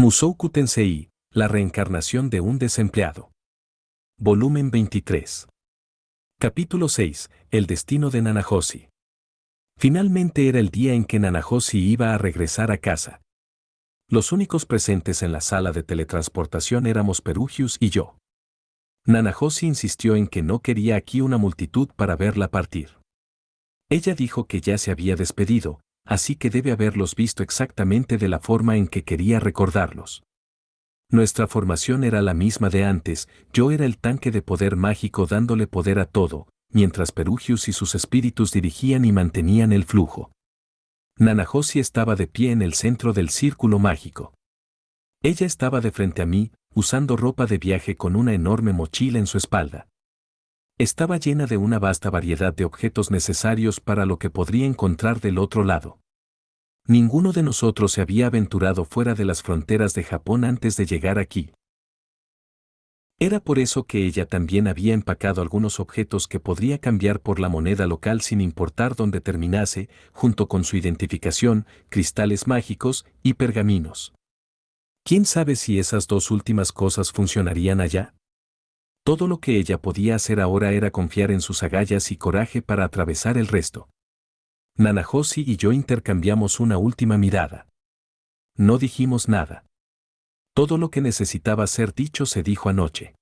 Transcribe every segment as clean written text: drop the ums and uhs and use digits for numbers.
Mushoku Tensei, la reencarnación de un desempleado. Volumen 23. Capítulo 6. El destino de Nanahoshi. Finalmente era el día en que Nanahoshi iba a regresar a casa. Los únicos presentes en la sala de teletransportación éramos Perugius y yo. Nanahoshi insistió en que no quería aquí una multitud para verla partir. Ella dijo que ya se había despedido, así que debe haberlos visto exactamente de la forma en que quería recordarlos. Nuestra formación era la misma de antes, yo era el tanque de poder mágico dándole poder a todo, mientras Perugius y sus espíritus dirigían y mantenían el flujo. Nanahoshi estaba de pie en el centro del círculo mágico. Ella estaba de frente a mí, usando ropa de viaje con una enorme mochila en su espalda. Estaba llena de una vasta variedad de objetos necesarios para lo que podría encontrar del otro lado. Ninguno de nosotros se había aventurado fuera de las fronteras de Japón antes de llegar aquí. Era por eso que ella también había empacado algunos objetos que podría cambiar por la moneda local sin importar dónde terminase, junto con su identificación, cristales mágicos y pergaminos. ¿Quién sabe si esas dos últimas cosas funcionarían allá? Todo lo que ella podía hacer ahora era confiar en sus agallas y coraje para atravesar el resto. Nanahoshi y yo intercambiamos una última mirada. No dijimos nada. Todo lo que necesitaba ser dicho se dijo anoche.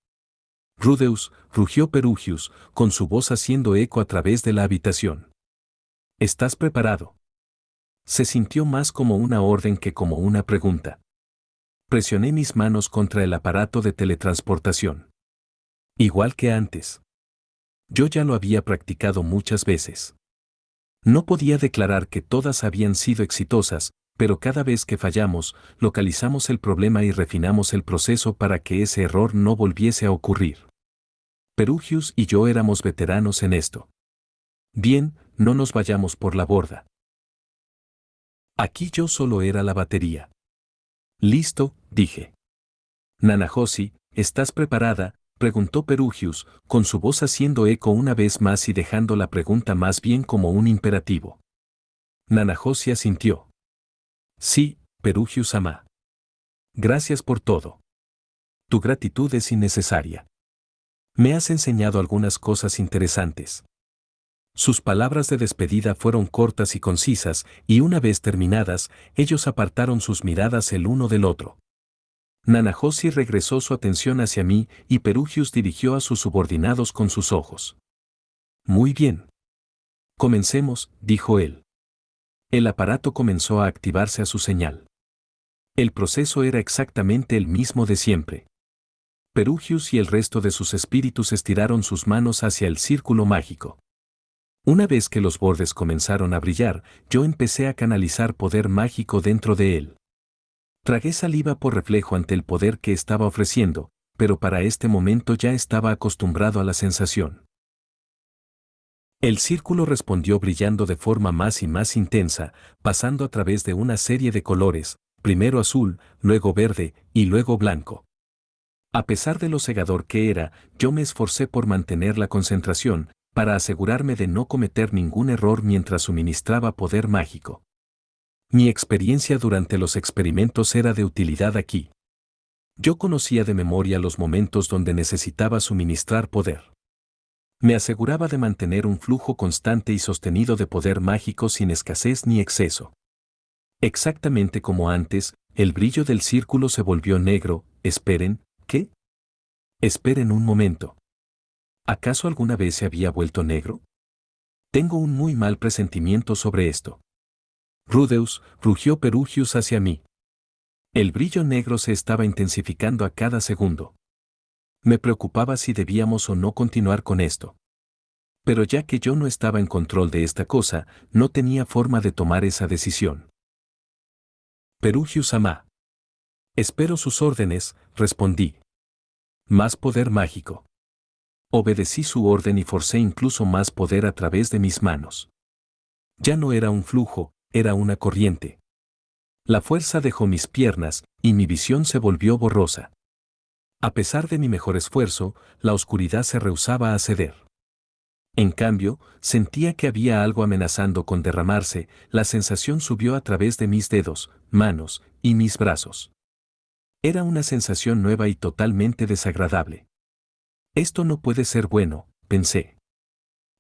Rudeus, rugió Perugius, con su voz haciendo eco a través de la habitación. ¿Estás preparado? Se sintió más como una orden que como una pregunta. Presioné mis manos contra el aparato de teletransportación. Igual que antes. Yo ya lo había practicado muchas veces. No podía declarar que todas habían sido exitosas, pero cada vez que fallamos, localizamos el problema y refinamos el proceso para que ese error no volviese a ocurrir. Perugius y yo éramos veteranos en esto. Bien, no nos vayamos por la borda. Aquí yo solo era la batería. Listo, dije. Nanahoshi, ¿estás preparada?, preguntó Perugius, con su voz haciendo eco una vez más y dejando la pregunta más bien como un imperativo. Nanahoshi asintió. Sí, Perugius-sama. Gracias por todo. Tu gratitud es innecesaria. Me has enseñado algunas cosas interesantes. Sus palabras de despedida fueron cortas y concisas, y una vez terminadas, ellos apartaron sus miradas el uno del otro. Nanahoshi regresó su atención hacia mí y Perugius dirigió a sus subordinados con sus ojos. Muy bien. Comencemos, dijo él. El aparato comenzó a activarse a su señal. El proceso era exactamente el mismo de siempre. Perugius y el resto de sus espíritus estiraron sus manos hacia el círculo mágico. Una vez que los bordes comenzaron a brillar, yo empecé a canalizar poder mágico dentro de él. Tragué saliva por reflejo ante el poder que estaba ofreciendo, pero para este momento ya estaba acostumbrado a la sensación. El círculo respondió brillando de forma más y más intensa, pasando a través de una serie de colores, primero azul, luego verde y luego blanco. A pesar de lo cegador que era, yo me esforcé por mantener la concentración, para asegurarme de no cometer ningún error mientras suministraba poder mágico. Mi experiencia durante los experimentos era de utilidad aquí. Yo conocía de memoria los momentos donde necesitaba suministrar poder. Me aseguraba de mantener un flujo constante y sostenido de poder mágico sin escasez ni exceso. Exactamente como antes, el brillo del círculo se volvió negro. Esperen, ¿qué? Esperen un momento. ¿Acaso alguna vez se había vuelto negro? Tengo un muy mal presentimiento sobre esto. Rudeus, rugió Perugius hacia mí. El brillo negro se estaba intensificando a cada segundo. Me preocupaba si debíamos o no continuar con esto. Pero ya que yo no estaba en control de esta cosa, no tenía forma de tomar esa decisión. Perugius-sama. Espero sus órdenes, respondí. Más poder mágico. Obedecí su orden y forcé incluso más poder a través de mis manos. Ya no era un flujo, era una corriente. La fuerza dejó mis piernas, y mi visión se volvió borrosa. A pesar de mi mejor esfuerzo, la oscuridad se rehusaba a ceder. En cambio, sentía que había algo amenazando con derramarse, la sensación subió a través de mis dedos, manos, y mis brazos. Era una sensación nueva y totalmente desagradable. Esto no puede ser bueno, pensé.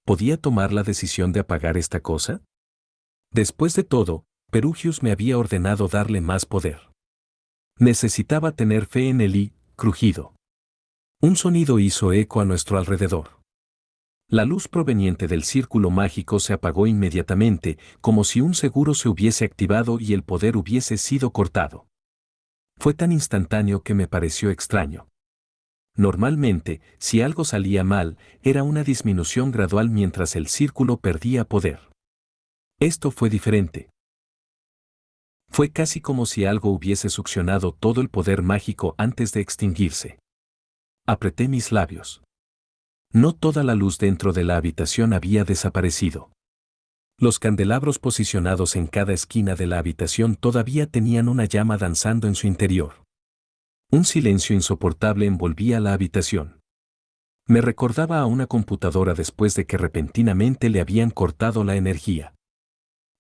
¿Podía tomar la decisión de apagar esta cosa? Después de todo, Perugius me había ordenado darle más poder. Necesitaba tener fe en el crujido. Un sonido hizo eco a nuestro alrededor. La luz proveniente del círculo mágico se apagó inmediatamente, como si un seguro se hubiese activado y el poder hubiese sido cortado. Fue tan instantáneo que me pareció extraño. Normalmente, si algo salía mal, era una disminución gradual mientras el círculo perdía poder. Esto fue diferente. Fue casi como si algo hubiese succionado todo el poder mágico antes de extinguirse. Apreté mis labios. No toda la luz dentro de la habitación había desaparecido. Los candelabros posicionados en cada esquina de la habitación todavía tenían una llama danzando en su interior. Un silencio insoportable envolvía la habitación. Me recordaba a una computadora después de que repentinamente le habían cortado la energía.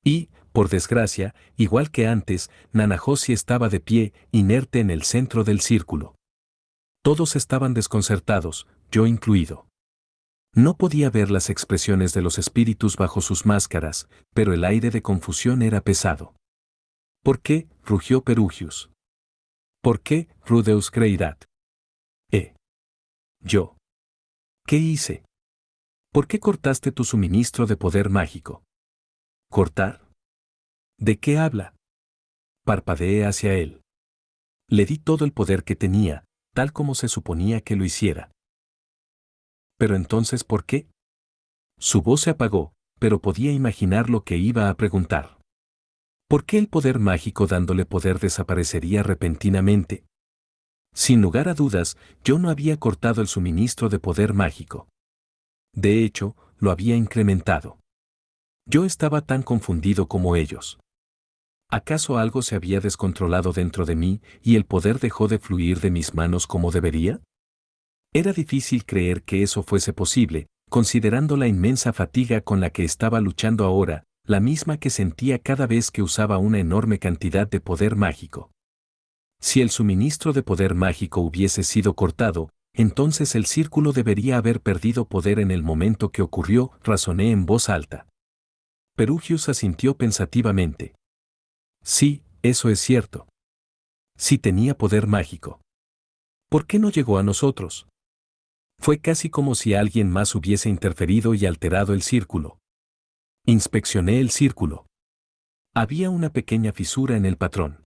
Y, por desgracia, igual que antes, Nanahoshi estaba de pie, inerte en el centro del círculo. Todos estaban desconcertados, yo incluido. No podía ver las expresiones de los espíritus bajo sus máscaras, pero el aire de confusión era pesado. ¿Por qué? Rugió Perugius. ¿Por qué, Rudeus Creidat? Yo. ¿Qué hice? ¿Por qué cortaste tu suministro de poder mágico? ¿Cortar? ¿De qué habla? Parpadeé hacia él. Le di todo el poder que tenía, tal como se suponía que lo hiciera. ¿Pero entonces por qué? Su voz se apagó, pero podía imaginar lo que iba a preguntar. ¿Por qué el poder mágico dándole poder desaparecería repentinamente? Sin lugar a dudas, yo no había cortado el suministro de poder mágico. De hecho, lo había incrementado. Yo estaba tan confundido como ellos. ¿Acaso algo se había descontrolado dentro de mí y el poder dejó de fluir de mis manos como debería? Era difícil creer que eso fuese posible, considerando la inmensa fatiga con la que estaba luchando ahora, la misma que sentía cada vez que usaba una enorme cantidad de poder mágico. Si el suministro de poder mágico hubiese sido cortado, entonces el círculo debería haber perdido poder en el momento que ocurrió, razoné en voz alta. Perugius asintió pensativamente. Sí, eso es cierto. Sí tenía poder mágico. ¿Por qué no llegó a nosotros? Fue casi como si alguien más hubiese interferido y alterado el círculo. Inspeccioné el círculo. Había una pequeña fisura en el patrón.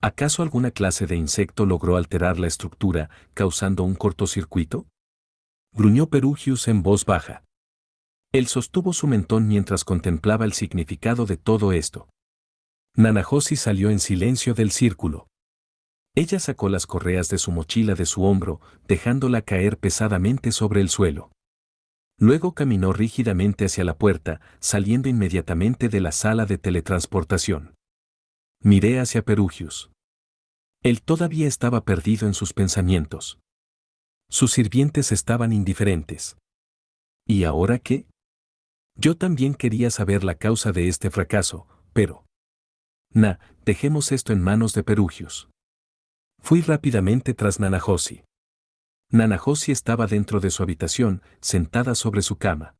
¿Acaso alguna clase de insecto logró alterar la estructura, causando un cortocircuito? Gruñó Perugius en voz baja. Él sostuvo su mentón mientras contemplaba el significado de todo esto. Nanahoshi salió en silencio del círculo. Ella sacó las correas de su mochila de su hombro, dejándola caer pesadamente sobre el suelo. Luego caminó rígidamente hacia la puerta, saliendo inmediatamente de la sala de teletransportación. Miré hacia Perugius. Él todavía estaba perdido en sus pensamientos. Sus sirvientes estaban indiferentes. ¿Y ahora qué? Yo también quería saber la causa de este fracaso, pero... dejemos esto en manos de Perugius. Fui rápidamente tras Nanahoshi. Nanahoshi estaba dentro de su habitación, sentada sobre su cama.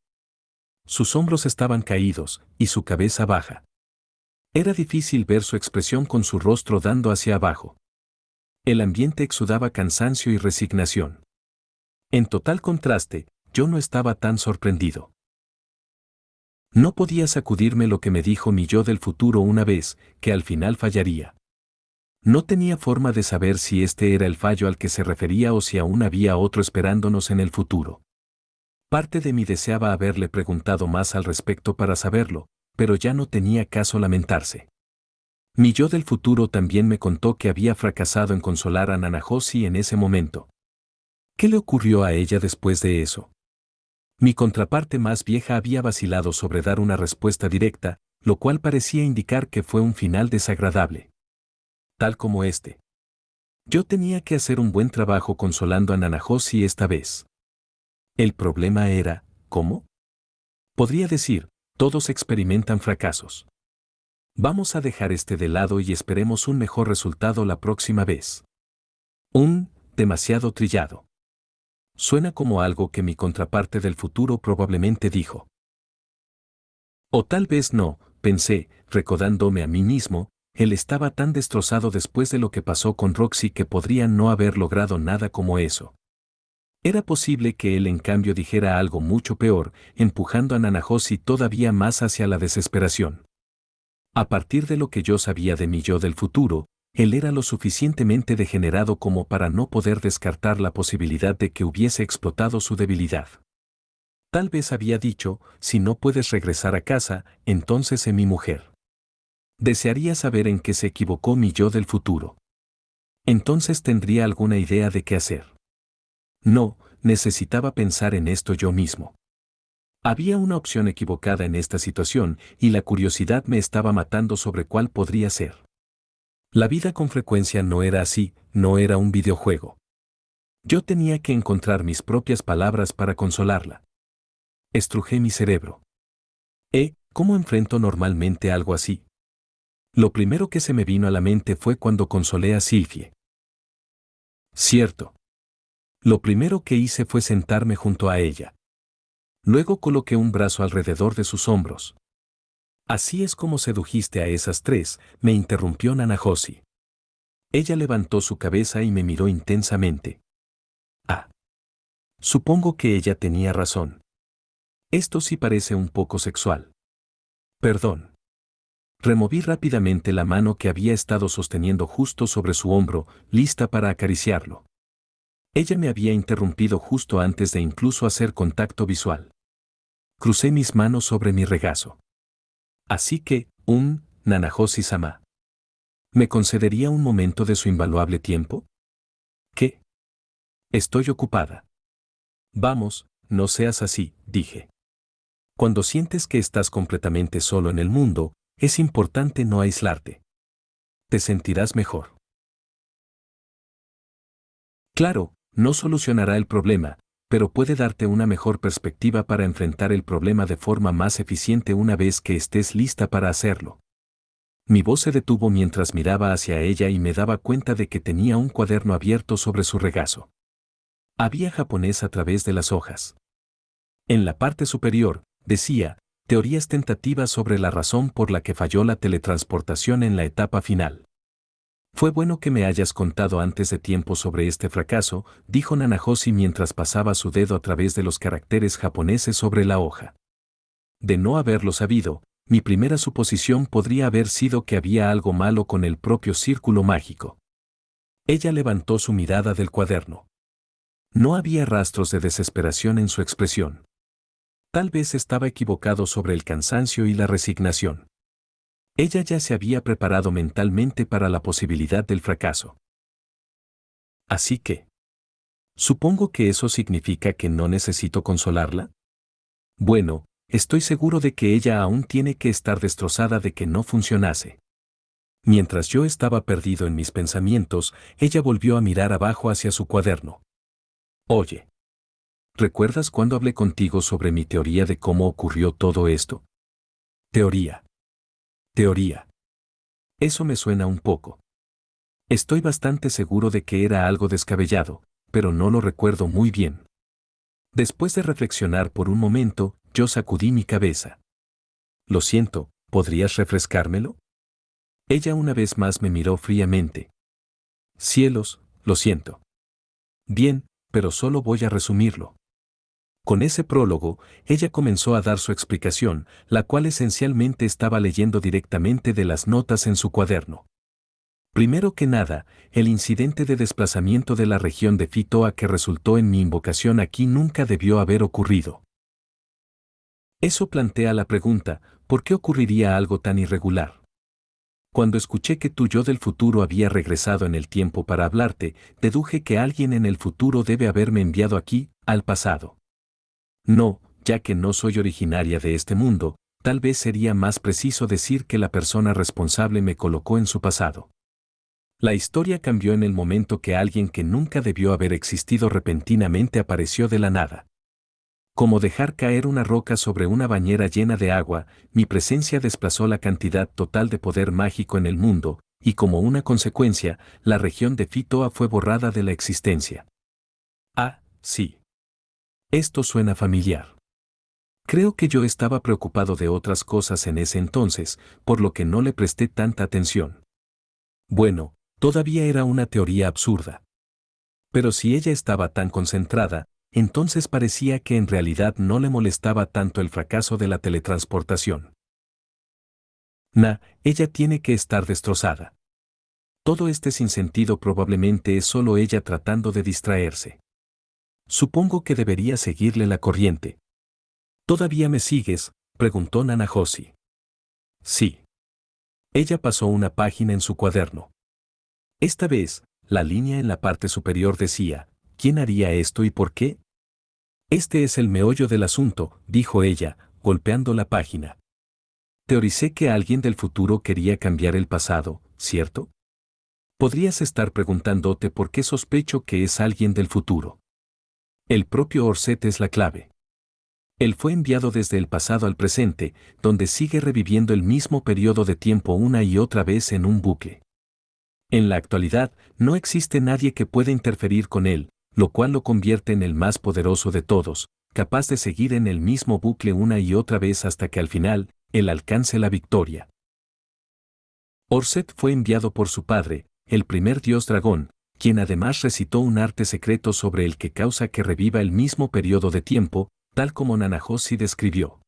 Sus hombros estaban caídos, y su cabeza baja. Era difícil ver su expresión con su rostro dando hacia abajo. El ambiente exudaba cansancio y resignación. En total contraste, yo no estaba tan sorprendido. No podía sacudirme lo que me dijo mi yo del futuro una vez, que al final fallaría. No tenía forma de saber si este era el fallo al que se refería o si aún había otro esperándonos en el futuro. Parte de mí deseaba haberle preguntado más al respecto para saberlo, pero ya no tenía caso lamentarse. Mi yo del futuro también me contó que había fracasado en consolar a Nanahoshi en ese momento. ¿Qué le ocurrió a ella después de eso? Mi contraparte más vieja había vacilado sobre dar una respuesta directa, lo cual parecía indicar que fue un final desagradable. Tal como este. Yo tenía que hacer un buen trabajo consolando a Nanahoshi esta vez. El problema era, ¿cómo? Podría decir, todos experimentan fracasos. Vamos a dejar este de lado y esperemos un mejor resultado la próxima vez. Demasiado trillado. Suena como algo que mi contraparte del futuro probablemente dijo. O tal vez no, pensé, recordándome a mí mismo, él estaba tan destrozado después de lo que pasó con Roxy que podría no haber logrado nada como eso. Era posible que él en cambio dijera algo mucho peor, empujando a Nanahoshi todavía más hacia la desesperación. A partir de lo que yo sabía de mi yo del futuro, él era lo suficientemente degenerado como para no poder descartar la posibilidad de que hubiese explotado su debilidad. Tal vez había dicho, si no puedes regresar a casa, entonces sé mi mujer. Desearía saber en qué se equivocó mi yo del futuro. Entonces tendría alguna idea de qué hacer. No, necesitaba pensar en esto yo mismo. Había una opción equivocada en esta situación y la curiosidad me estaba matando sobre cuál podría ser. La vida con frecuencia no era así, no era un videojuego. Yo tenía que encontrar mis propias palabras para consolarla. Estrujé mi cerebro. ¿Cómo enfrento normalmente algo así? Lo primero que se me vino a la mente fue cuando consolé a Sylvie. Cierto. Lo primero que hice fue sentarme junto a ella. Luego coloqué un brazo alrededor de sus hombros. Así es como sedujiste a esas tres, me interrumpió Nanahoshi. Ella levantó su cabeza y me miró intensamente. Ah. Supongo que ella tenía razón. Esto sí parece un poco sexual. Perdón. Removí rápidamente la mano que había estado sosteniendo justo sobre su hombro, lista para acariciarlo. Ella me había interrumpido justo antes de incluso hacer contacto visual. Crucé mis manos sobre mi regazo. Así que, Nanahoshi-sama. ¿Me concedería un momento de su invaluable tiempo? ¿Qué? Estoy ocupada. Vamos, no seas así, dije. Cuando sientes que estás completamente solo en el mundo, es importante no aislarte. Te sentirás mejor. Claro, no solucionará el problema, pero puede darte una mejor perspectiva para enfrentar el problema de forma más eficiente una vez que estés lista para hacerlo. Mi voz se detuvo mientras miraba hacia ella y me daba cuenta de que tenía un cuaderno abierto sobre su regazo. Había japonés a través de las hojas. En la parte superior, decía, teorías tentativas sobre la razón por la que falló la teletransportación en la etapa final. Fue bueno que me hayas contado antes de tiempo sobre este fracaso, dijo Nanahoshi mientras pasaba su dedo a través de los caracteres japoneses sobre la hoja. De no haberlo sabido, mi primera suposición podría haber sido que había algo malo con el propio círculo mágico. Ella levantó su mirada del cuaderno. No había rastros de desesperación en su expresión. Tal vez estaba equivocado sobre el cansancio y la resignación. Ella ya se había preparado mentalmente para la posibilidad del fracaso. Así que, supongo que eso significa que no necesito consolarla. Bueno, estoy seguro de que ella aún tiene que estar destrozada de que no funcionase. Mientras yo estaba perdido en mis pensamientos, ella volvió a mirar abajo hacia su cuaderno. Oye, ¿recuerdas cuando hablé contigo sobre mi teoría de cómo ocurrió todo esto? Teoría. Teoría. Eso me suena un poco. Estoy bastante seguro de que era algo descabellado, pero no lo recuerdo muy bien. Después de reflexionar por un momento, yo sacudí mi cabeza. Lo siento, ¿podrías refrescármelo? Ella una vez más me miró fríamente. Cielos, lo siento. Bien, pero solo voy a resumirlo. Con ese prólogo, ella comenzó a dar su explicación, la cual esencialmente estaba leyendo directamente de las notas en su cuaderno. Primero que nada, el incidente de desplazamiento de la región de Fitoa que resultó en mi invocación aquí nunca debió haber ocurrido. Eso plantea la pregunta, ¿por qué ocurriría algo tan irregular? Cuando escuché que tu yo del futuro había regresado en el tiempo para hablarte, deduje que alguien en el futuro debe haberme enviado aquí, al pasado. No, ya que no soy originaria de este mundo, tal vez sería más preciso decir que la persona responsable me colocó en su pasado. La historia cambió en el momento que alguien que nunca debió haber existido repentinamente apareció de la nada. Como dejar caer una roca sobre una bañera llena de agua, mi presencia desplazó la cantidad total de poder mágico en el mundo, y como una consecuencia, la región de Fitoa fue borrada de la existencia. Ah, sí. Esto suena familiar. Creo que yo estaba preocupado de otras cosas en ese entonces, por lo que no le presté tanta atención. Bueno, todavía era una teoría absurda. Pero si ella estaba tan concentrada, entonces parecía que en realidad no le molestaba tanto el fracaso de la teletransportación. Ella tiene que estar destrozada. Todo este sinsentido probablemente es solo ella tratando de distraerse. Supongo que debería seguirle la corriente. ¿Todavía me sigues?, preguntó Nanahoshi. Sí. Ella pasó una página en su cuaderno. Esta vez, la línea en la parte superior decía, ¿quién haría esto y por qué? Este es el meollo del asunto, dijo ella, golpeando la página. Teoricé que alguien del futuro quería cambiar el pasado, ¿cierto? Podrías estar preguntándote por qué sospecho que es alguien del futuro. El propio Orset es la clave. Él fue enviado desde el pasado al presente, donde sigue reviviendo el mismo periodo de tiempo una y otra vez en un bucle. En la actualidad, no existe nadie que pueda interferir con él, lo cual lo convierte en el más poderoso de todos, capaz de seguir en el mismo bucle una y otra vez hasta que al final, él alcance la victoria. Orset fue enviado por su padre, el primer dios dragón, quien además recitó un arte secreto sobre el que causa que reviva el mismo periodo de tiempo, tal como Nanahoshi describió.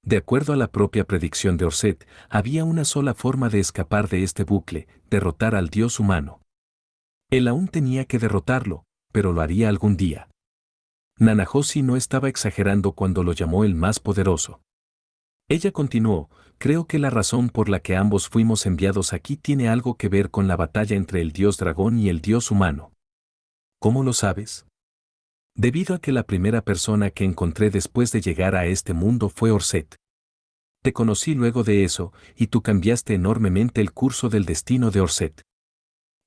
De acuerdo a la propia predicción de Orset, había una sola forma de escapar de este bucle, derrotar al dios humano. Él aún tenía que derrotarlo, pero lo haría algún día. Nanahoshi no estaba exagerando cuando lo llamó el más poderoso. Ella continuó, creo que la razón por la que ambos fuimos enviados aquí tiene algo que ver con la batalla entre el dios dragón y el dios humano. ¿Cómo lo sabes? Debido a que la primera persona que encontré después de llegar a este mundo fue Orset. Te conocí luego de eso, y tú cambiaste enormemente el curso del destino de Orset.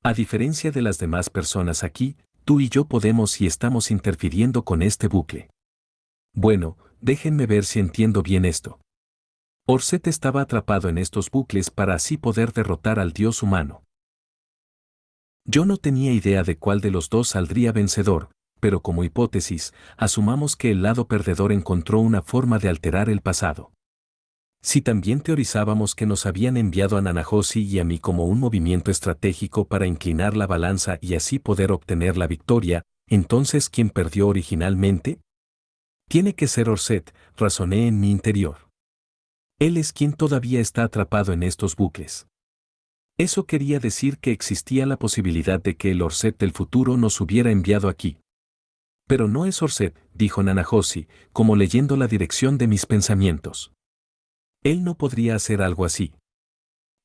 A diferencia de las demás personas aquí, tú y yo podemos y estamos interfiriendo con este bucle. Bueno, déjenme ver si entiendo bien esto. Orset estaba atrapado en estos bucles para así poder derrotar al dios humano. Yo no tenía idea de cuál de los dos saldría vencedor, pero como hipótesis, asumamos que el lado perdedor encontró una forma de alterar el pasado. Si también teorizábamos que nos habían enviado a Nanahoshi y a mí como un movimiento estratégico para inclinar la balanza y así poder obtener la victoria, entonces ¿quién perdió originalmente? Tiene que ser Orset, razoné en mi interior. Él es quien todavía está atrapado en estos bucles. Eso quería decir que existía la posibilidad de que el Orset del futuro nos hubiera enviado aquí. Pero no es Orset, dijo Nanahoshi, como leyendo la dirección de mis pensamientos. Él no podría hacer algo así.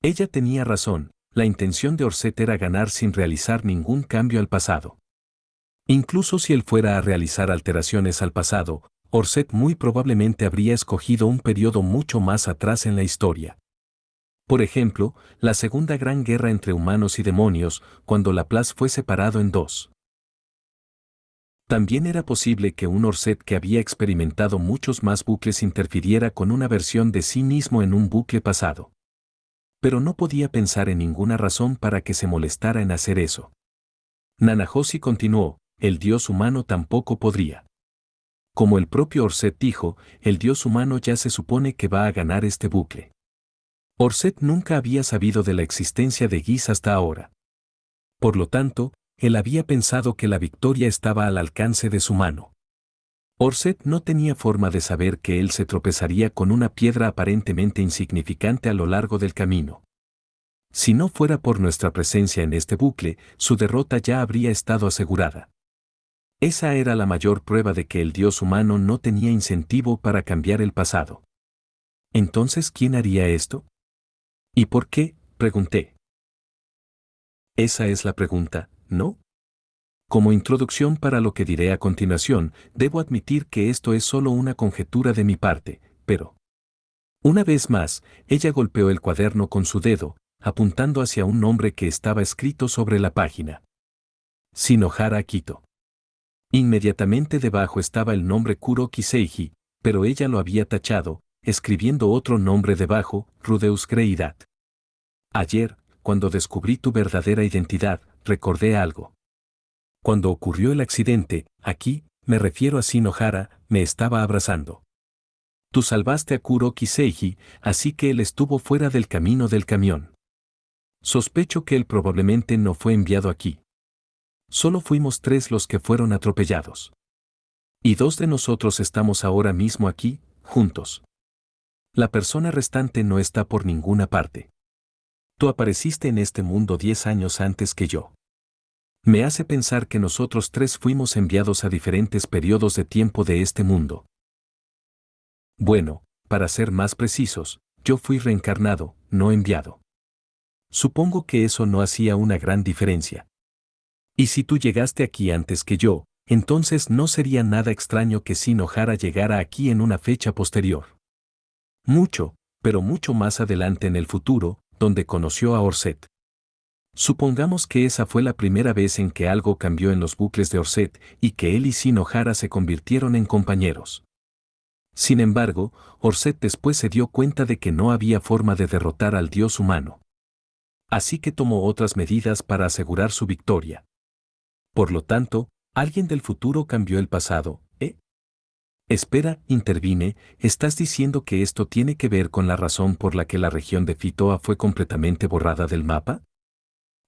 Ella tenía razón, la intención de Orset era ganar sin realizar ningún cambio al pasado. Incluso si él fuera a realizar alteraciones al pasado, Orset muy probablemente habría escogido un periodo mucho más atrás en la historia. Por ejemplo, la Segunda Gran Guerra entre humanos y demonios, cuando Laplace fue separado en dos. También era posible que un Orset que había experimentado muchos más bucles interfiriera con una versión de sí mismo en un bucle pasado. Pero no podía pensar en ninguna razón para que se molestara en hacer eso. Nanahoshi continuó, el dios humano tampoco podría. Como el propio Orset dijo, el dios humano ya se supone que va a ganar este bucle. Orset nunca había sabido de la existencia de Geese hasta ahora. Por lo tanto, él había pensado que la victoria estaba al alcance de su mano. Orset no tenía forma de saber que él se tropezaría con una piedra aparentemente insignificante a lo largo del camino. Si no fuera por nuestra presencia en este bucle, su derrota ya habría estado asegurada. Esa era la mayor prueba de que el dios humano no tenía incentivo para cambiar el pasado. Entonces, ¿quién haría esto? ¿Y por qué?, pregunté. Esa es la pregunta, ¿no? Como introducción para lo que diré a continuación, debo admitir que esto es solo una conjetura de mi parte, pero... Una vez más, ella golpeó el cuaderno con su dedo, apuntando hacia un nombre que estaba escrito sobre la página. Shinohara Akito. Inmediatamente debajo estaba el nombre Kuroki Seiji, pero ella lo había tachado, escribiendo otro nombre debajo, Rudeus Greidat. Ayer, cuando descubrí tu verdadera identidad, recordé algo. Cuando ocurrió el accidente, aquí, me refiero a Shinohara, me estaba abrazando. Tú salvaste a Kuroki Seiji, así que él estuvo fuera del camino del camión. Sospecho que él probablemente no fue enviado aquí. Solo fuimos 3 los que fueron atropellados. Y 2 de nosotros estamos ahora mismo aquí, juntos. La persona restante no está por ninguna parte. Tú apareciste en este mundo 10 años antes que yo. Me hace pensar que nosotros 3 fuimos enviados a diferentes periodos de tiempo de este mundo. Bueno, para ser más precisos, yo fui reencarnado, no enviado. Supongo que eso no hacía una gran diferencia. Y si tú llegaste aquí antes que yo, entonces no sería nada extraño que Shinohara llegara aquí en una fecha posterior. Mucho, pero mucho más adelante en el futuro, donde conoció a Orset. Supongamos que esa fue la primera vez en que algo cambió en los bucles de Orset y que él y Shinohara se convirtieron en compañeros. Sin embargo, Orset después se dio cuenta de que no había forma de derrotar al dios humano. Así que tomó otras medidas para asegurar su victoria. Por lo tanto, alguien del futuro cambió el pasado, ¿eh? Espera, intervine, ¿estás diciendo que esto tiene que ver con la razón por la que la región de Fitoa fue completamente borrada del mapa?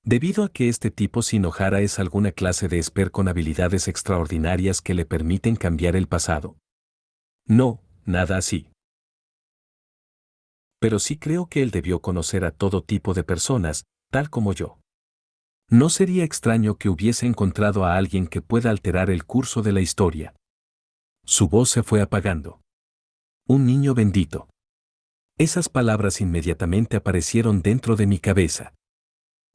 Debido a que este tipo Shinohara es alguna clase de esper con habilidades extraordinarias que le permiten cambiar el pasado. No, nada así. Pero sí creo que él debió conocer a todo tipo de personas, tal como yo. No sería extraño que hubiese encontrado a alguien que pueda alterar el curso de la historia. Su voz se fue apagando. Un niño bendito. Esas palabras inmediatamente aparecieron dentro de mi cabeza.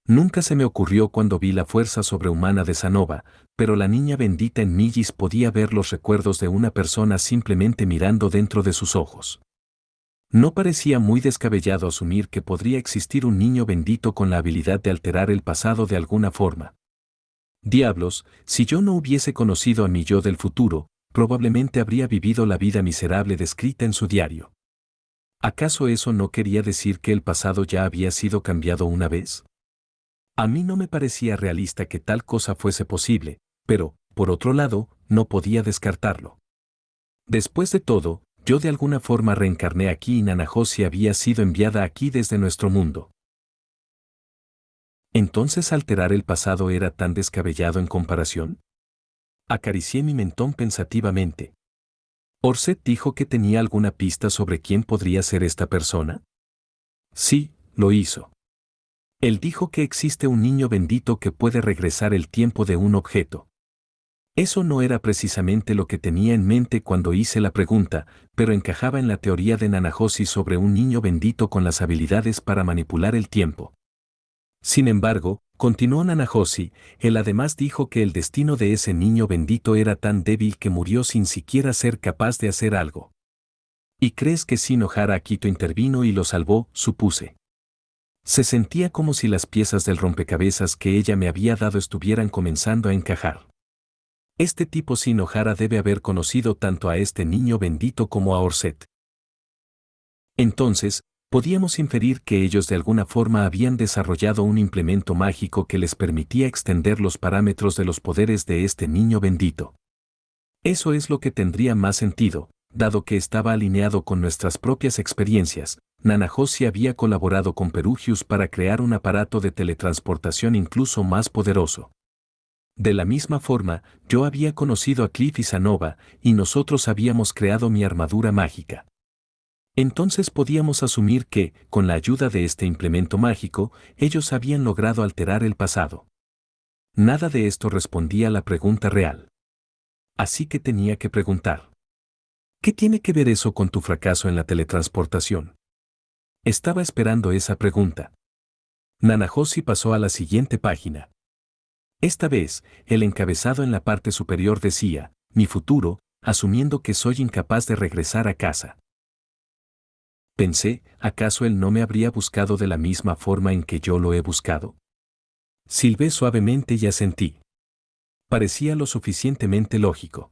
Nunca se me ocurrió cuando vi la fuerza sobrehumana de Sanova, pero la niña bendita en Millis podía ver los recuerdos de una persona simplemente mirando dentro de sus ojos. No parecía muy descabellado asumir que podría existir un niño bendito con la habilidad de alterar el pasado de alguna forma. Diablos, si yo no hubiese conocido a mi yo del futuro, probablemente habría vivido la vida miserable descrita en su diario. ¿Acaso eso no quería decir que el pasado ya había sido cambiado una vez? A mí no me parecía realista que tal cosa fuese posible, pero, por otro lado, no podía descartarlo. Después de todo, yo de alguna forma reencarné aquí y Nanahoshi había sido enviada aquí desde nuestro mundo. ¿Entonces alterar el pasado era tan descabellado en comparación? Acaricié mi mentón pensativamente. ¿Orset dijo que tenía alguna pista sobre quién podría ser esta persona? Sí, lo hizo. Él dijo que existe un niño bendito que puede regresar el tiempo de un objeto. Eso no era precisamente lo que tenía en mente cuando hice la pregunta, pero encajaba en la teoría de Nanahoshi sobre un niño bendito con las habilidades para manipular el tiempo. Sin embargo, continuó Nanahoshi, él además dijo que el destino de ese niño bendito era tan débil que murió sin siquiera ser capaz de hacer algo. ¿Y crees que Shinohara Akito intervino y lo salvó? Supuse. Se sentía como si las piezas del rompecabezas que ella me había dado estuvieran comenzando a encajar. Este tipo Shinohara debe haber conocido tanto a este niño bendito como a Orset. Entonces, podíamos inferir que ellos de alguna forma habían desarrollado un implemento mágico que les permitía extender los parámetros de los poderes de este niño bendito. Eso es lo que tendría más sentido, dado que estaba alineado con nuestras propias experiencias. Nanahoshi había colaborado con Perugius para crear un aparato de teletransportación incluso más poderoso. De la misma forma, yo había conocido a Cliff y Sanova, y nosotros habíamos creado mi armadura mágica. Entonces podíamos asumir que, con la ayuda de este implemento mágico, ellos habían logrado alterar el pasado. Nada de esto respondía a la pregunta real. Así que tenía que preguntar. ¿Qué tiene que ver eso con tu fracaso en la teletransportación? Estaba esperando esa pregunta. Nanahoshi pasó a la siguiente página. Esta vez, el encabezado en la parte superior decía, mi futuro, asumiendo que soy incapaz de regresar a casa. Pensé, ¿acaso él no me habría buscado de la misma forma en que yo lo he buscado? Silbé suavemente y asentí. Parecía lo suficientemente lógico.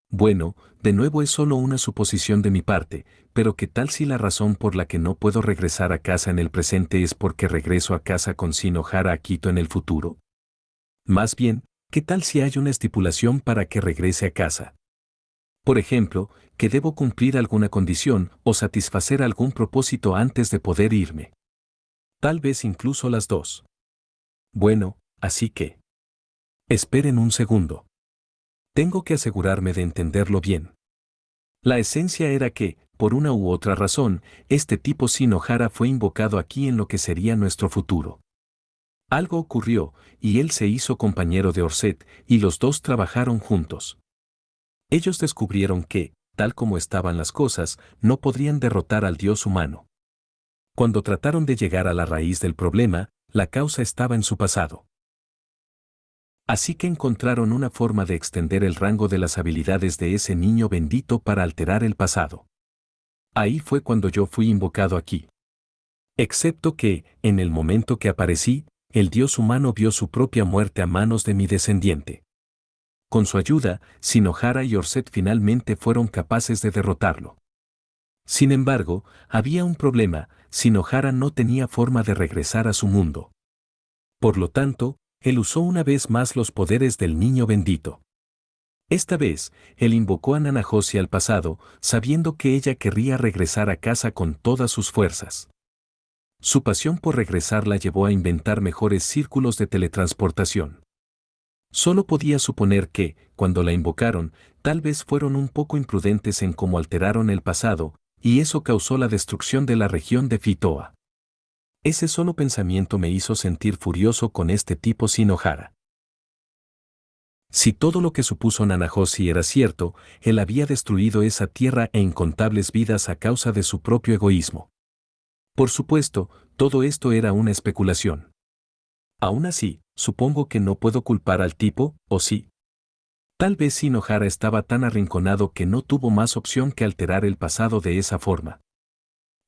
Bueno, de nuevo es solo una suposición de mi parte, pero ¿qué tal si la razón por la que no puedo regresar a casa en el presente es porque regreso a casa con Shinohara a Quito en el futuro? Más bien, ¿qué tal si hay una estipulación para que regrese a casa? Por ejemplo, que debo cumplir alguna condición o satisfacer algún propósito antes de poder irme. Tal vez incluso las dos. Bueno, así que... Esperen un segundo. Tengo que asegurarme de entenderlo bien. La esencia era que, por una u otra razón, este tipo Shinohara fue invocado aquí en lo que sería nuestro futuro. Algo ocurrió, y él se hizo compañero de Orset, y los dos trabajaron juntos. Ellos descubrieron que, tal como estaban las cosas, no podrían derrotar al dios humano. Cuando trataron de llegar a la raíz del problema, la causa estaba en su pasado. Así que encontraron una forma de extender el rango de las habilidades de ese niño bendito para alterar el pasado. Ahí fue cuando yo fui invocado aquí. Excepto que, en el momento que aparecí, el dios humano vio su propia muerte a manos de mi descendiente. Con su ayuda, Shinohara y Orset finalmente fueron capaces de derrotarlo. Sin embargo, había un problema: Shinohara no tenía forma de regresar a su mundo. Por lo tanto, él usó una vez más los poderes del niño bendito. Esta vez, él invocó a Nanahoshi al pasado, sabiendo que ella querría regresar a casa con todas sus fuerzas. Su pasión por regresar la llevó a inventar mejores círculos de teletransportación. Solo podía suponer que, cuando la invocaron, tal vez fueron un poco imprudentes en cómo alteraron el pasado, y eso causó la destrucción de la región de Fitoa. Ese solo pensamiento me hizo sentir furioso con este tipo Shinohara. Si todo lo que supuso Nanahoshi era cierto, él había destruido esa tierra e incontables vidas a causa de su propio egoísmo. Por supuesto, todo esto era una especulación. Aún así, supongo que no puedo culpar al tipo, ¿o sí? Tal vez Shinohara estaba tan arrinconado que no tuvo más opción que alterar el pasado de esa forma.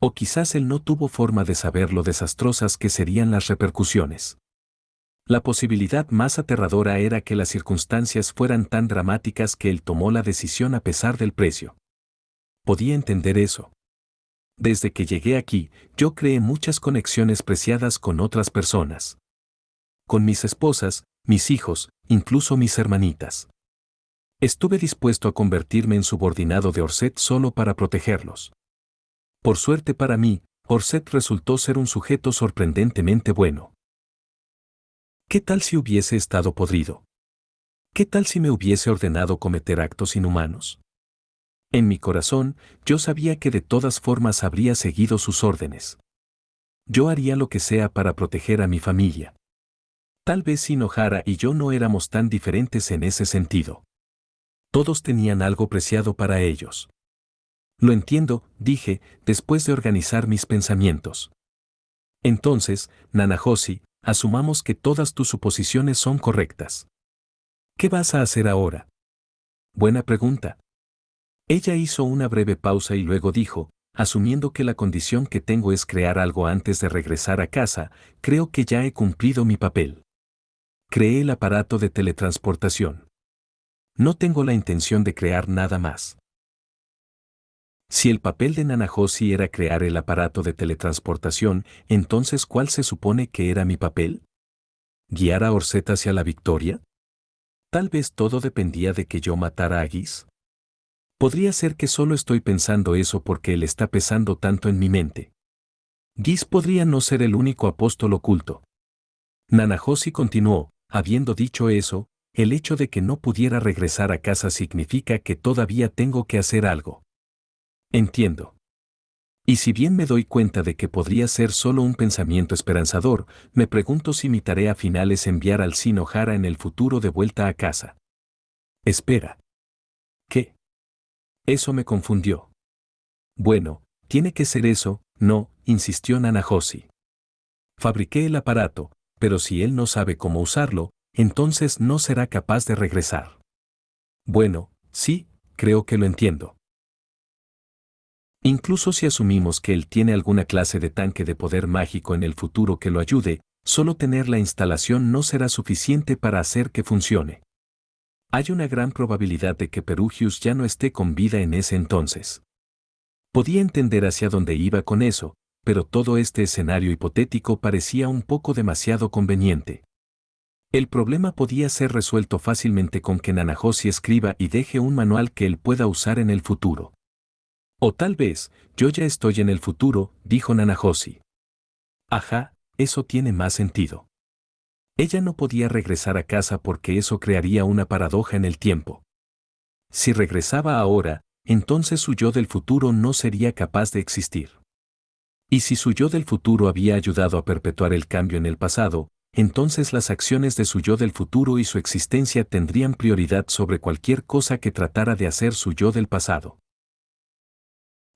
O quizás él no tuvo forma de saber lo desastrosas que serían las repercusiones. La posibilidad más aterradora era que las circunstancias fueran tan dramáticas que él tomó la decisión a pesar del precio. Podía entender eso. Desde que llegué aquí, yo creé muchas conexiones preciadas con otras personas. Con mis esposas, mis hijos, incluso mis hermanitas. Estuve dispuesto a convertirme en subordinado de Orset solo para protegerlos. Por suerte para mí, Orset resultó ser un sujeto sorprendentemente bueno. ¿Qué tal si hubiese estado podrido? ¿Qué tal si me hubiese ordenado cometer actos inhumanos? En mi corazón, yo sabía que de todas formas habría seguido sus órdenes. Yo haría lo que sea para proteger a mi familia. Tal vez Shinohara y yo no éramos tan diferentes en ese sentido. Todos tenían algo preciado para ellos. Lo entiendo, dije, después de organizar mis pensamientos. Entonces, Nanahoshi, asumamos que todas tus suposiciones son correctas. ¿Qué vas a hacer ahora? Buena pregunta. Ella hizo una breve pausa y luego dijo, asumiendo que la condición que tengo es crear algo antes de regresar a casa, creo que ya he cumplido mi papel. Creé el aparato de teletransportación. No tengo la intención de crear nada más. Si el papel de Nanahoshi era crear el aparato de teletransportación, entonces ¿cuál se supone que era mi papel? ¿Guiar a Orset hacia la victoria? Tal vez todo dependía de que yo matara a Giz. Podría ser que solo estoy pensando eso porque él está pesando tanto en mi mente. Giz podría no ser el único apóstol oculto. Nanahoshi continuó, habiendo dicho eso, el hecho de que no pudiera regresar a casa significa que todavía tengo que hacer algo. Entiendo. Y si bien me doy cuenta de que podría ser solo un pensamiento esperanzador, me pregunto si mi tarea final es enviar al Shinohara en el futuro de vuelta a casa. Espera. ¿Qué? Eso me confundió. Bueno, tiene que ser eso, no, insistió Nanahoshi. Fabriqué el aparato, pero si él no sabe cómo usarlo, entonces no será capaz de regresar. Bueno, sí, creo que lo entiendo. Incluso si asumimos que él tiene alguna clase de tanque de poder mágico en el futuro que lo ayude, solo tener la instalación no será suficiente para hacer que funcione. Hay una gran probabilidad de que Perugius ya no esté con vida en ese entonces. Podía entender hacia dónde iba con eso, pero todo este escenario hipotético parecía un poco demasiado conveniente. El problema podía ser resuelto fácilmente con que Nanahoshi escriba y deje un manual que él pueda usar en el futuro. O tal vez, yo ya estoy en el futuro, dijo Nanahoshi. Ajá, eso tiene más sentido. Ella no podía regresar a casa porque eso crearía una paradoja en el tiempo. Si regresaba ahora, entonces su yo del futuro no sería capaz de existir. Y si su yo del futuro había ayudado a perpetuar el cambio en el pasado, entonces las acciones de su yo del futuro y su existencia tendrían prioridad sobre cualquier cosa que tratara de hacer su yo del pasado.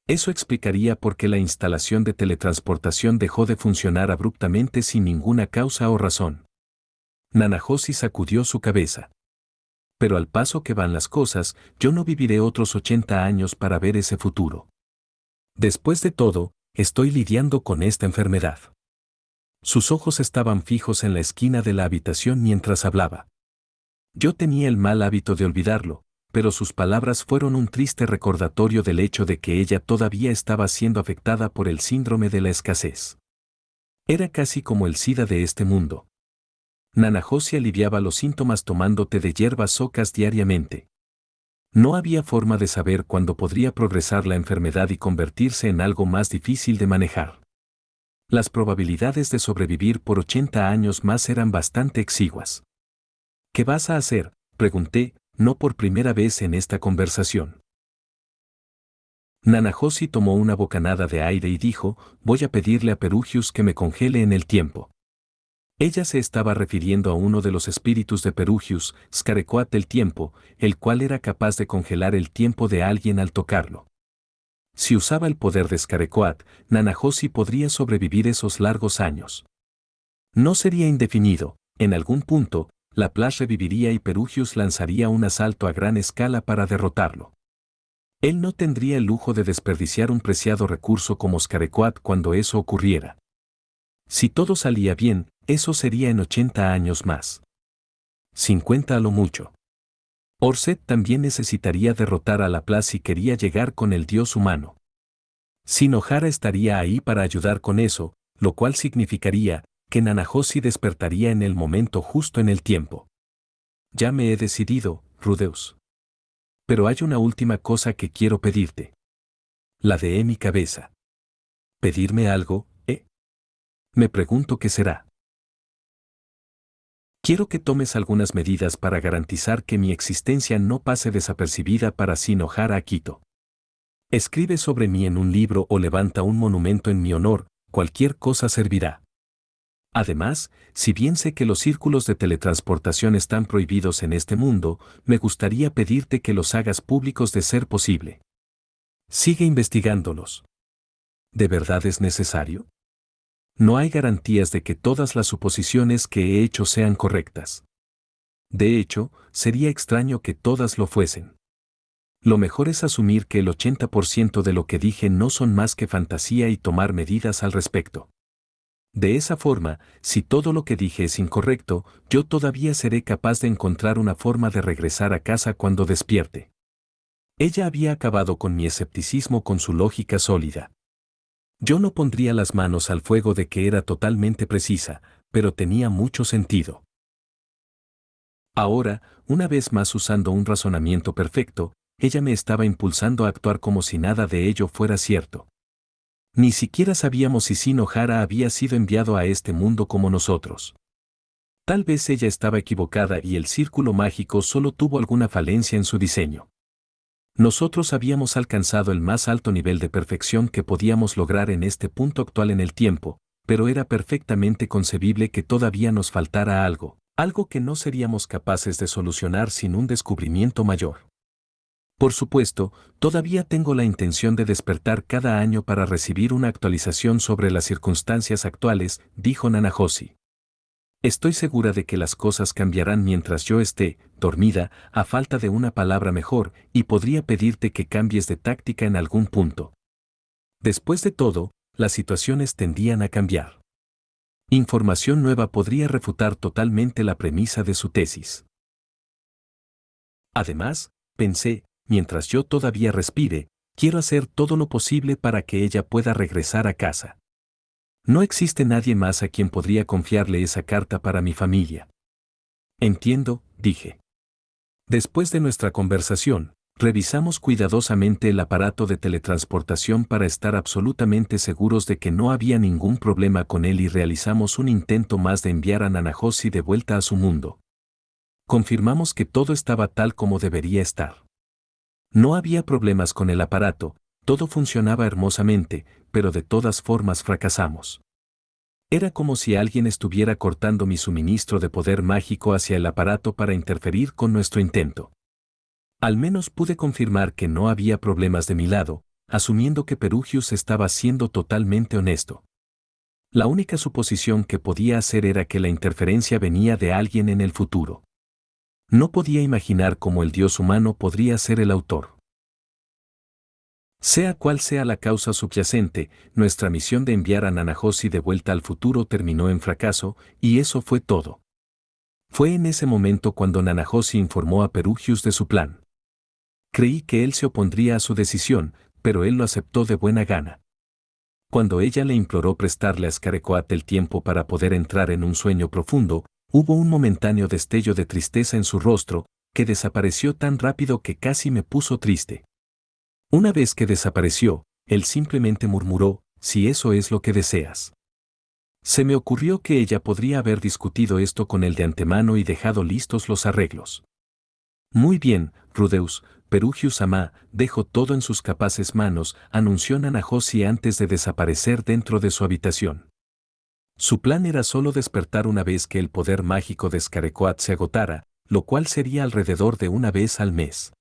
Eso explicaría por qué la instalación de teletransportación dejó de funcionar abruptamente sin ninguna causa o razón. Nanahoshi sacudió su cabeza. Pero al paso que van las cosas, yo no viviré otros 80 años para ver ese futuro. Después de todo, estoy lidiando con esta enfermedad. Sus ojos estaban fijos en la esquina de la habitación mientras hablaba. Yo tenía el mal hábito de olvidarlo, pero sus palabras fueron un triste recordatorio del hecho de que ella todavía estaba siendo afectada por el síndrome de la escasez. Era casi como el SIDA de este mundo. Nanahoshi aliviaba los síntomas tomando té de hierbas ocas diariamente. No había forma de saber cuándo podría progresar la enfermedad y convertirse en algo más difícil de manejar. Las probabilidades de sobrevivir por 80 años más eran bastante exiguas. ¿Qué vas a hacer?, pregunté, no por primera vez en esta conversación. Nanahoshi tomó una bocanada de aire y dijo, voy a pedirle a Perugius que me congele en el tiempo. Ella se estaba refiriendo a uno de los espíritus de Perugius, Skarekoat del tiempo, el cual era capaz de congelar el tiempo de alguien al tocarlo. Si usaba el poder de Skarekoat, Nanahoshi podría sobrevivir esos largos años. No sería indefinido, en algún punto, Laplace reviviría y Perugius lanzaría un asalto a gran escala para derrotarlo. Él no tendría el lujo de desperdiciar un preciado recurso como Skarekoat cuando eso ocurriera. Si todo salía bien, eso sería en 80 años más. 50 a lo mucho. Orset también necesitaría derrotar a Laplace si quería llegar con el dios humano. Shinohara estaría ahí para ayudar con eso, lo cual significaría que Nanahoshi despertaría en el momento justo en el tiempo. Ya me he decidido, Rudeus. Pero hay una última cosa que quiero pedirte. Ladeé mi cabeza. ¿Pedirme algo, eh? Me pregunto qué será. Quiero que tomes algunas medidas para garantizar que mi existencia no pase desapercibida para Shinohara Akito. Escribe sobre mí en un libro o levanta un monumento en mi honor, cualquier cosa servirá. Además, si bien sé que los círculos de teletransportación están prohibidos en este mundo, me gustaría pedirte que los hagas públicos de ser posible. Sigue investigándolos. ¿De verdad es necesario? No hay garantías de que todas las suposiciones que he hecho sean correctas. De hecho, sería extraño que todas lo fuesen. Lo mejor es asumir que el 80% de lo que dije no son más que fantasía y tomar medidas al respecto. De esa forma, si todo lo que dije es incorrecto, yo todavía seré capaz de encontrar una forma de regresar a casa cuando despierte. Ella había acabado con mi escepticismo con su lógica sólida. Yo no pondría las manos al fuego de que era totalmente precisa, pero tenía mucho sentido. Ahora, una vez más usando un razonamiento perfecto, ella me estaba impulsando a actuar como si nada de ello fuera cierto. Ni siquiera sabíamos si Shinohara había sido enviado a este mundo como nosotros. Tal vez ella estaba equivocada y el círculo mágico solo tuvo alguna falencia en su diseño. Nosotros habíamos alcanzado el más alto nivel de perfección que podíamos lograr en este punto actual en el tiempo, pero era perfectamente concebible que todavía nos faltara algo, algo que no seríamos capaces de solucionar sin un descubrimiento mayor. Por supuesto, todavía tengo la intención de despertar cada año para recibir una actualización sobre las circunstancias actuales, dijo Nanahoshi. Estoy segura de que las cosas cambiarán mientras yo esté dormida, a falta de una palabra mejor, y podría pedirte que cambies de táctica en algún punto. Después de todo, las situaciones tendían a cambiar. Información nueva podría refutar totalmente la premisa de su tesis. Además, pensé, mientras yo todavía respire, quiero hacer todo lo posible para que ella pueda regresar a casa. No existe nadie más a quien podría confiarle esa carta para mi familia. Entiendo, dije. Después de nuestra conversación, revisamos cuidadosamente el aparato de teletransportación para estar absolutamente seguros de que no había ningún problema con él y realizamos un intento más de enviar a Nanahoshi de vuelta a su mundo. Confirmamos que todo estaba tal como debería estar. No había problemas con el aparato, todo funcionaba hermosamente, pero de todas formas fracasamos. Era como si alguien estuviera cortando mi suministro de poder mágico hacia el aparato para interferir con nuestro intento. Al menos pude confirmar que no había problemas de mi lado, asumiendo que Perugius estaba siendo totalmente honesto. La única suposición que podía hacer era que la interferencia venía de alguien en el futuro. No podía imaginar cómo el dios humano podría ser el autor. Sea cual sea la causa subyacente, nuestra misión de enviar a Nanahoshi de vuelta al futuro terminó en fracaso, y eso fue todo. Fue en ese momento cuando Nanahoshi informó a Perugius de su plan. Creí que él se opondría a su decisión, pero él lo aceptó de buena gana. Cuando ella le imploró prestarle a Skarekoat el tiempo para poder entrar en un sueño profundo, hubo un momentáneo destello de tristeza en su rostro, que desapareció tan rápido que casi me puso triste. Una vez que desapareció, él simplemente murmuró, si eso es lo que deseas. Se me ocurrió que ella podría haber discutido esto con él de antemano y dejado listos los arreglos. Muy bien, Rudeus, Perugius-sama, dejo todo en sus capaces manos, anunció Nanahoshi antes de desaparecer dentro de su habitación. Su plan era solo despertar una vez que el poder mágico de Skarekoat se agotara, lo cual sería alrededor de una vez al mes.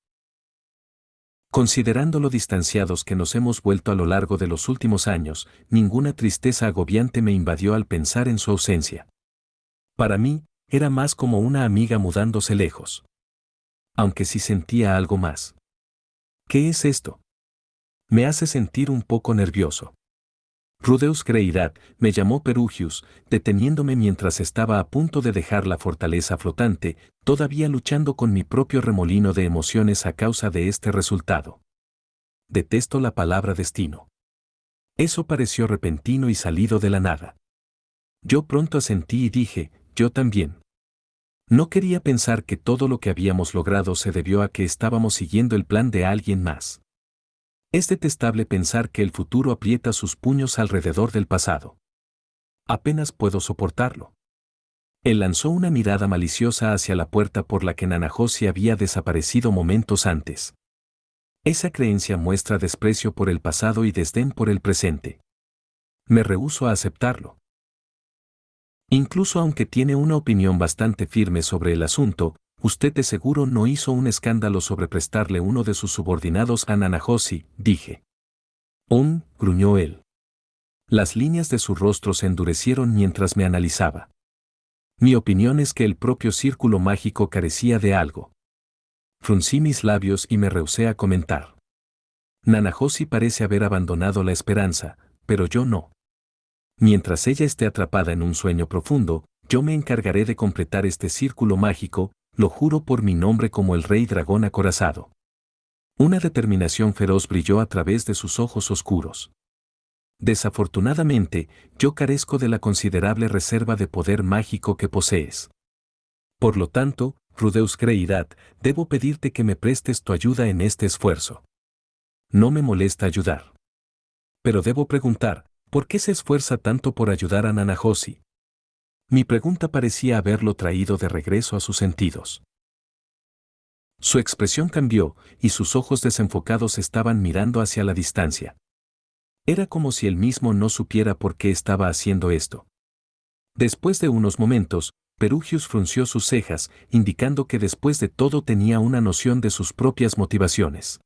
Considerando lo distanciados que nos hemos vuelto a lo largo de los últimos años, ninguna tristeza agobiante me invadió al pensar en su ausencia. Para mí, era más como una amiga mudándose lejos. Aunque sí sentía algo más. ¿Qué es esto? Me hace sentir un poco nervioso. Rudeus Greirat, me llamó Perugius, deteniéndome mientras estaba a punto de dejar la fortaleza flotante, todavía luchando con mi propio remolino de emociones a causa de este resultado. Detesto la palabra destino. Eso pareció repentino y salido de la nada. Yo pronto asentí y dije, yo también. No quería pensar que todo lo que habíamos logrado se debió a que estábamos siguiendo el plan de alguien más. Es detestable pensar que el futuro aprieta sus puños alrededor del pasado. Apenas puedo soportarlo. Él lanzó una mirada maliciosa hacia la puerta por la que Nanahoshi había desaparecido momentos antes. Esa creencia muestra desprecio por el pasado y desdén por el presente. Me rehúso a aceptarlo. Incluso aunque tiene una opinión bastante firme sobre el asunto, usted de seguro no hizo un escándalo sobre prestarle uno de sus subordinados a Nanahoshi, dije. Gruñó él. Las líneas de su rostro se endurecieron mientras me analizaba. Mi opinión es que el propio círculo mágico carecía de algo. Fruncí mis labios y me rehusé a comentar. Nanahoshi parece haber abandonado la esperanza, pero yo no. Mientras ella esté atrapada en un sueño profundo, yo me encargaré de completar este círculo mágico, lo juro por mi nombre como el rey dragón acorazado. Una determinación feroz brilló a través de sus ojos oscuros. Desafortunadamente, yo carezco de la considerable reserva de poder mágico que posees. Por lo tanto, Rudeus Greirat, debo pedirte que me prestes tu ayuda en este esfuerzo. No me molesta ayudar. Pero debo preguntar, ¿por qué se esfuerza tanto por ayudar a Nanahoshi? Mi pregunta parecía haberlo traído de regreso a sus sentidos. Su expresión cambió, y sus ojos desenfocados estaban mirando hacia la distancia. Era como si él mismo no supiera por qué estaba haciendo esto. Después de unos momentos, Perugius frunció sus cejas, indicando que después de todo tenía una noción de sus propias motivaciones.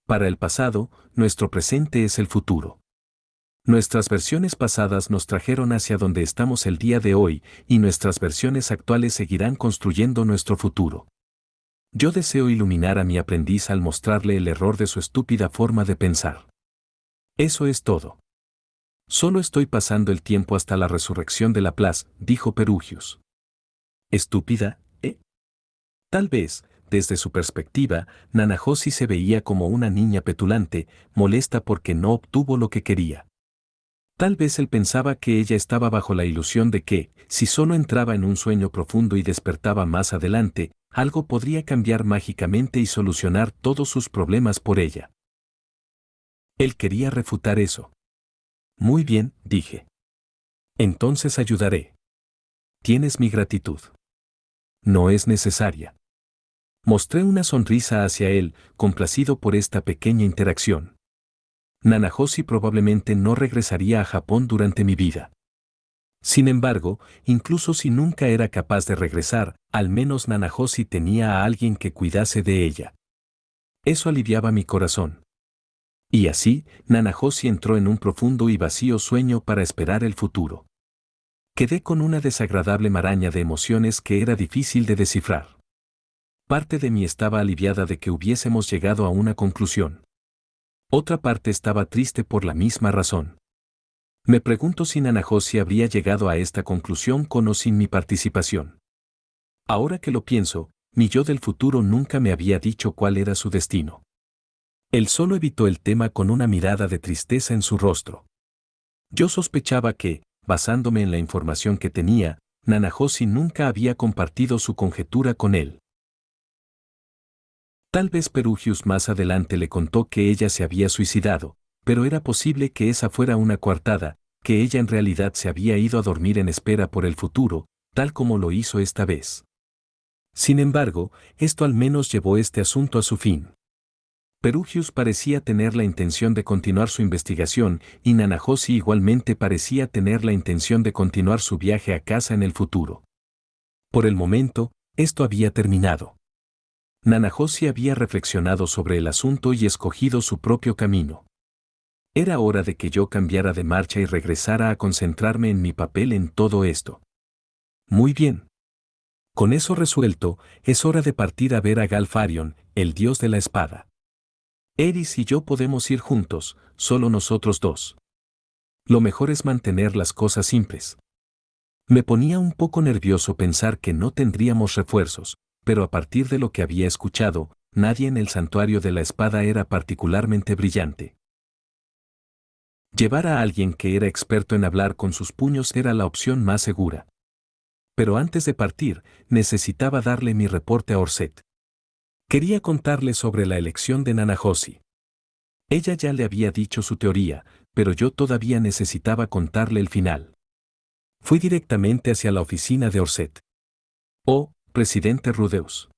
Para el pasado, nuestro presente es el futuro. Nuestras versiones pasadas nos trajeron hacia donde estamos el día de hoy, y nuestras versiones actuales seguirán construyendo nuestro futuro. Yo deseo iluminar a mi aprendiz al mostrarle el error de su estúpida forma de pensar. Eso es todo. Solo estoy pasando el tiempo hasta la resurrección de Laplace, dijo Perugius. ¿Estúpida, eh? Tal vez, desde su perspectiva, Nanahoshi se veía como una niña petulante, molesta porque no obtuvo lo que quería. Tal vez él pensaba que ella estaba bajo la ilusión de que, si solo entraba en un sueño profundo y despertaba más adelante, algo podría cambiar mágicamente y solucionar todos sus problemas por ella. Él quería refutar eso. Muy bien, dije. Entonces ayudaré. Tienes mi gratitud. No es necesaria. Mostré una sonrisa hacia él, complacido por esta pequeña interacción. Nanahoshi probablemente no regresaría a Japón durante mi vida. Sin embargo, incluso si nunca era capaz de regresar, al menos Nanahoshi tenía a alguien que cuidase de ella. Eso aliviaba mi corazón. Y así, Nanahoshi entró en un profundo y vacío sueño para esperar el futuro. Quedé con una desagradable maraña de emociones que era difícil de descifrar. Parte de mí estaba aliviada de que hubiésemos llegado a una conclusión. Otra parte estaba triste por la misma razón. Me pregunto si Nanahoshi habría llegado a esta conclusión con o sin mi participación. Ahora que lo pienso, mi yo del futuro nunca me había dicho cuál era su destino. Él solo evitó el tema con una mirada de tristeza en su rostro. Yo sospechaba que, basándome en la información que tenía, Nanahoshi nunca había compartido su conjetura con él. Tal vez Perugius más adelante le contó que ella se había suicidado, pero era posible que esa fuera una coartada, que ella en realidad se había ido a dormir en espera por el futuro, tal como lo hizo esta vez. Sin embargo, esto al menos llevó este asunto a su fin. Perugius parecía tener la intención de continuar su investigación y Nanahoshi igualmente parecía tener la intención de continuar su viaje a casa en el futuro. Por el momento, esto había terminado. Nanahoshi había reflexionado sobre el asunto y escogido su propio camino. Era hora de que yo cambiara de marcha y regresara a concentrarme en mi papel en todo esto. Muy bien. Con eso resuelto, es hora de partir a ver a Galfarion, el dios de la espada. Eris y yo podemos ir juntos, solo nosotros dos. Lo mejor es mantener las cosas simples. Me ponía un poco nervioso pensar que no tendríamos refuerzos, pero a partir de lo que había escuchado, nadie en el santuario de la espada era particularmente brillante. Llevar a alguien que era experto en hablar con sus puños era la opción más segura. Pero antes de partir, necesitaba darle mi reporte a Orset. Quería contarle sobre la elección de Nanahoshi. Ella ya le había dicho su teoría, pero yo todavía necesitaba contarle el final. Fui directamente hacia la oficina de Orset. Oh, presidente Rudeus.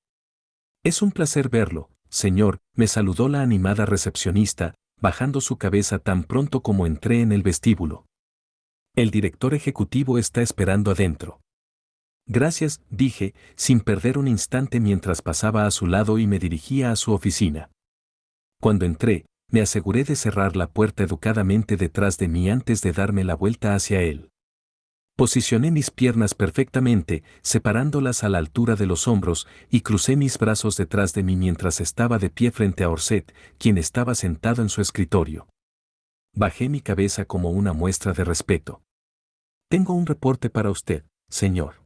Es un placer verlo, señor, me saludó la animada recepcionista, bajando su cabeza tan pronto como entré en el vestíbulo. El director ejecutivo está esperando adentro. Gracias, dije, sin perder un instante mientras pasaba a su lado y me dirigía a su oficina. Cuando entré, me aseguré de cerrar la puerta educadamente detrás de mí antes de darme la vuelta hacia él. Posicioné mis piernas perfectamente, separándolas a la altura de los hombros, y crucé mis brazos detrás de mí mientras estaba de pie frente a Orset, quien estaba sentado en su escritorio. Bajé mi cabeza como una muestra de respeto. Tengo un reporte para usted, señor.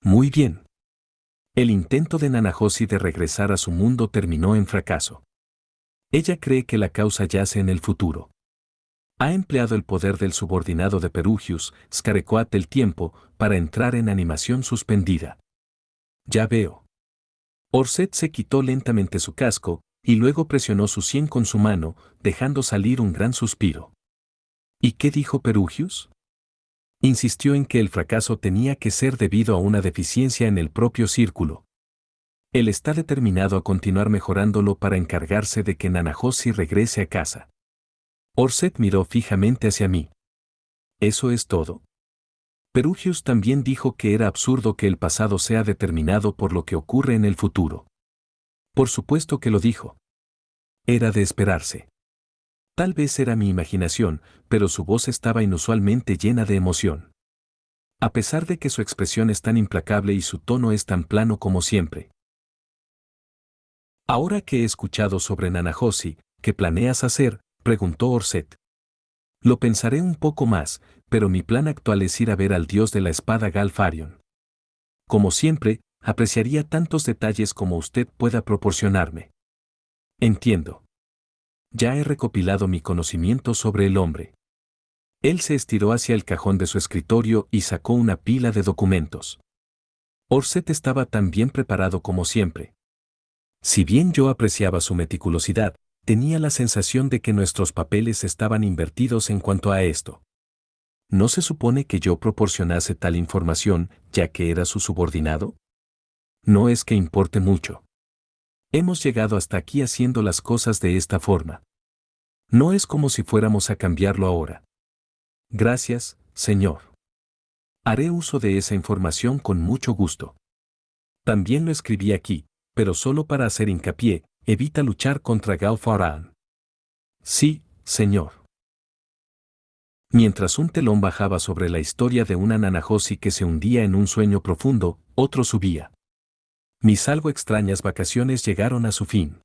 Muy bien. El intento de Nanahoshi de regresar a su mundo terminó en fracaso. Ella cree que la causa yace en el futuro. Ha empleado el poder del subordinado de Perugius, Skarekoat del tiempo, para entrar en animación suspendida. Ya veo. Orset se quitó lentamente su casco, y luego presionó su sien con su mano, dejando salir un gran suspiro. ¿Y qué dijo Perugius? Insistió en que el fracaso tenía que ser debido a una deficiencia en el propio círculo. Él está determinado a continuar mejorándolo para encargarse de que Nanahoshi regrese a casa. Orset miró fijamente hacia mí. ¿Eso es todo? Perugius también dijo que era absurdo que el pasado sea determinado por lo que ocurre en el futuro. Por supuesto que lo dijo. Era de esperarse. Tal vez era mi imaginación, pero su voz estaba inusualmente llena de emoción. A pesar de que su expresión es tan implacable y su tono es tan plano como siempre. Ahora que he escuchado sobre Nanahoshi, ¿qué planeas hacer?, preguntó Orset. Lo pensaré un poco más, pero mi plan actual es ir a ver al dios de la espada Galfarion. Como siempre, apreciaría tantos detalles como usted pueda proporcionarme. Entiendo. Ya he recopilado mi conocimiento sobre el hombre. Él se estiró hacia el cajón de su escritorio y sacó una pila de documentos. Orset estaba tan bien preparado como siempre. Si bien yo apreciaba su meticulosidad, tenía la sensación de que nuestros papeles estaban invertidos en cuanto a esto. ¿No se supone que yo proporcionase tal información, ya que era su subordinado? No es que importe mucho. Hemos llegado hasta aquí haciendo las cosas de esta forma. No es como si fuéramos a cambiarlo ahora. Gracias, señor. Haré uso de esa información con mucho gusto. También lo escribí aquí, pero solo para hacer hincapié, evita luchar contra Gao Faran. Sí, señor. Mientras un telón bajaba sobre la historia de una Nanahosi que se hundía en un sueño profundo, otro subía. Mis algo extrañas vacaciones llegaron a su fin.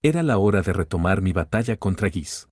Era la hora de retomar mi batalla contra Giz.